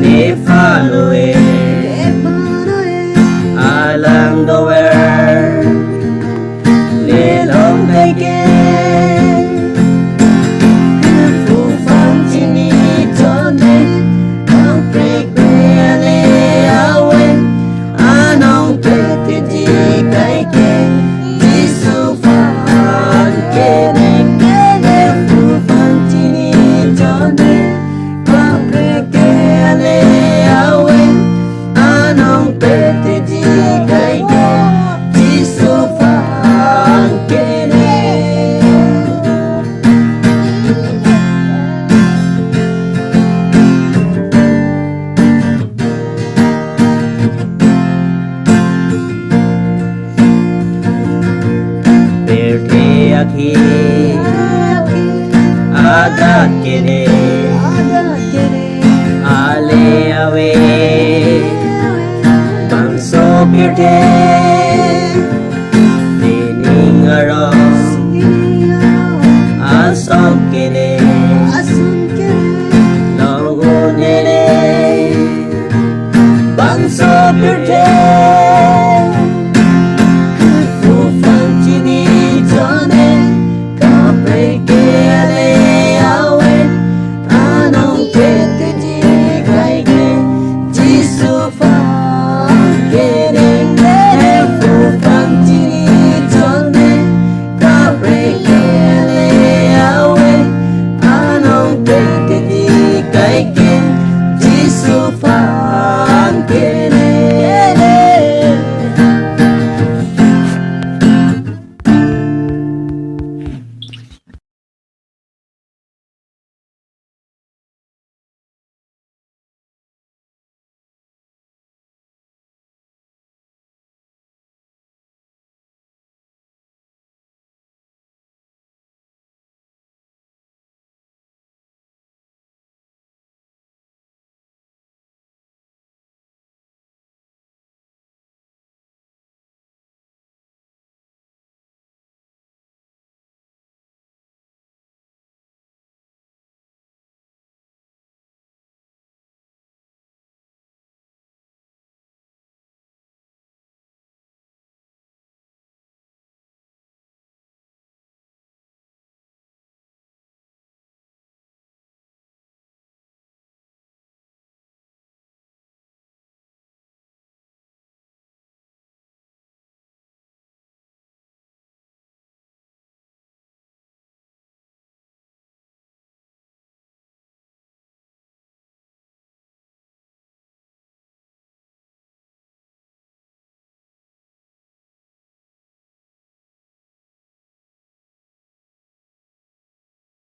Ni follow along the way Ni long again Phu phang chi ni cho ne Ang break really away Anong pwede di kay ken Di su phang kene kene Phu phang chi ni cho ne Ang break really away Anong pwede di kay ken Di su phang kene Birthday aquí Agad kene Ale awe Bangso birthday